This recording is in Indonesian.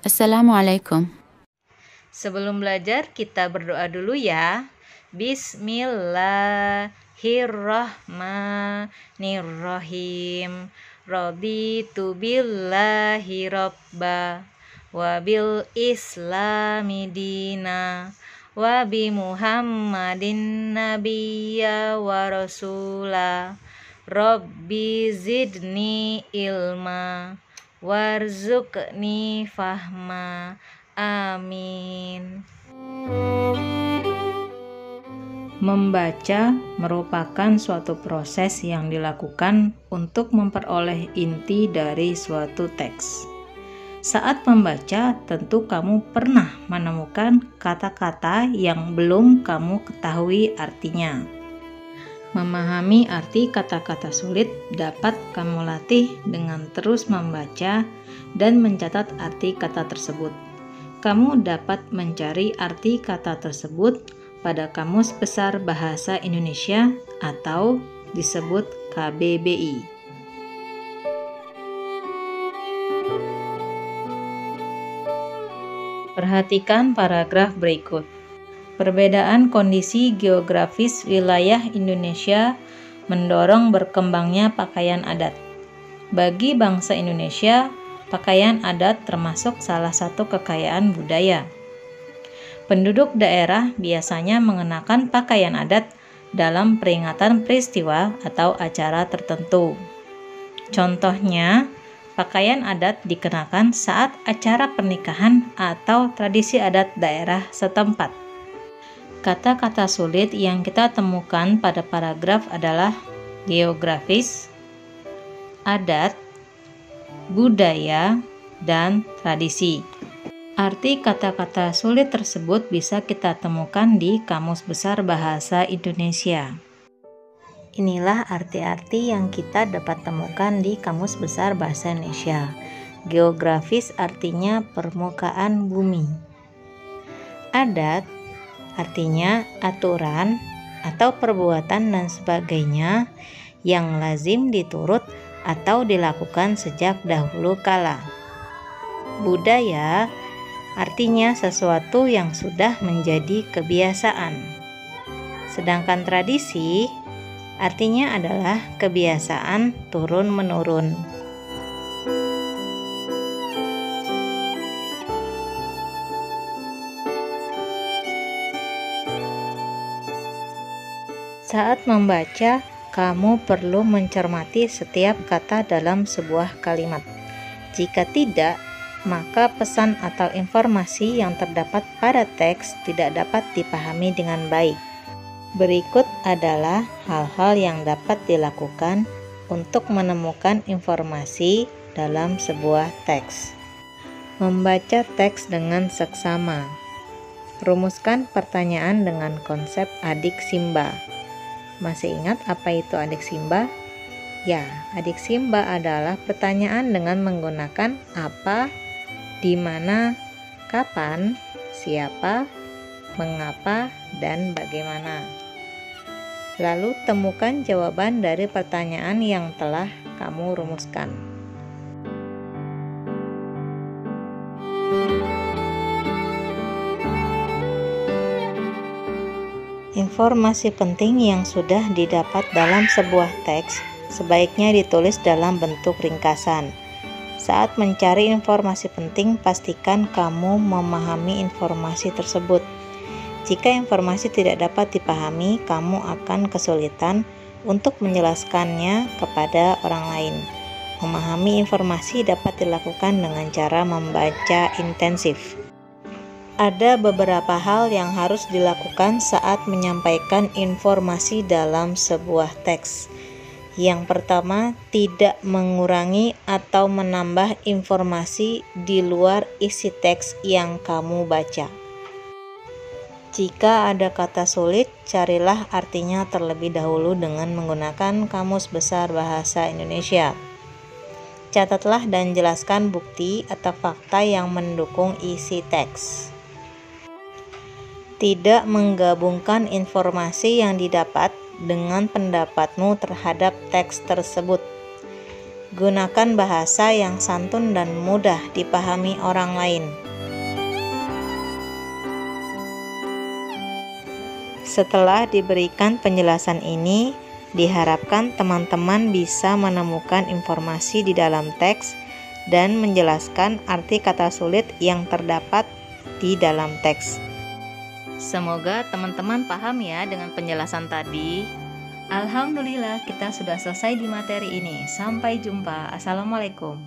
Assalamualaikum. Sebelum belajar, kita berdoa dulu ya. Bismillahirrahmanirrahim. Raditu billahi robba wa bil islami dina wa bi muhammadin nabiyya wa rasula. Rabbi zidni ilma warzuqni fahma. Amin. Membaca merupakan suatu proses yang dilakukan untuk memperoleh inti dari suatu teks. Saat membaca, tentu kamu pernah menemukan kata-kata yang belum kamu ketahui artinya. Memahami arti kata-kata sulit dapat kamu latih dengan terus membaca dan mencatat arti kata tersebut. Kamu dapat mencari arti kata tersebut pada Kamus Besar Bahasa Indonesia atau disebut KBBI. Perhatikan paragraf berikut. Perbedaan kondisi geografis wilayah Indonesia mendorong berkembangnya pakaian adat. Bagi bangsa Indonesia, pakaian adat termasuk salah satu kekayaan budaya. Penduduk daerah biasanya mengenakan pakaian adat dalam peringatan peristiwa atau acara tertentu. Contohnya, pakaian adat dikenakan saat acara pernikahan atau tradisi adat daerah setempat. Kata-kata sulit yang kita temukan pada paragraf adalah geografis, adat, budaya, dan tradisi. Arti kata-kata sulit tersebut bisa kita temukan di Kamus Besar Bahasa Indonesia. Inilah arti-arti yang kita dapat temukan di Kamus Besar Bahasa Indonesia. Geografis artinya permukaan bumi. Adat artinya aturan atau perbuatan dan sebagainya yang lazim diturut atau dilakukan sejak dahulu kala. Budaya artinya sesuatu yang sudah menjadi kebiasaan. Sedangkan tradisi artinya adalah kebiasaan turun-menurun. Saat membaca, kamu perlu mencermati setiap kata dalam sebuah kalimat. Jika tidak, maka pesan atau informasi yang terdapat pada teks tidak dapat dipahami dengan baik. Berikut adalah hal-hal yang dapat dilakukan untuk menemukan informasi dalam sebuah teks. Membaca teks dengan seksama. Rumuskan pertanyaan dengan konsep adik simba. Masih ingat apa itu adik simba? Ya, adik simba adalah pertanyaan dengan menggunakan apa, di mana, kapan, siapa, mengapa, dan bagaimana. Lalu temukan jawaban dari pertanyaan yang telah kamu rumuskan. Informasi penting yang sudah didapat dalam sebuah teks sebaiknya ditulis dalam bentuk ringkasan. Saat mencari informasi penting, pastikan kamu memahami informasi tersebut. Jika informasi tidak dapat dipahami, kamu akan kesulitan untuk menjelaskannya kepada orang lain. Memahami informasi dapat dilakukan dengan cara membaca intensif. Ada beberapa hal yang harus dilakukan saat menyampaikan informasi dalam sebuah teks. Yang pertama, tidak mengurangi atau menambah informasi di luar isi teks yang kamu baca. Jika ada kata sulit, carilah artinya terlebih dahulu dengan menggunakan Kamus Besar Bahasa Indonesia. Catatlah dan jelaskan bukti atau fakta yang mendukung isi teks. Tidak menggabungkan informasi yang didapat dengan pendapatmu terhadap teks tersebut. Gunakan bahasa yang santun dan mudah dipahami orang lain. Setelah diberikan penjelasan ini, diharapkan teman-teman bisa menemukan informasi di dalam teks dan menjelaskan arti kata sulit yang terdapat di dalam teks. Semoga teman-teman paham ya dengan penjelasan tadi. Alhamdulillah, kita sudah selesai di materi ini. Sampai jumpa. Assalamualaikum.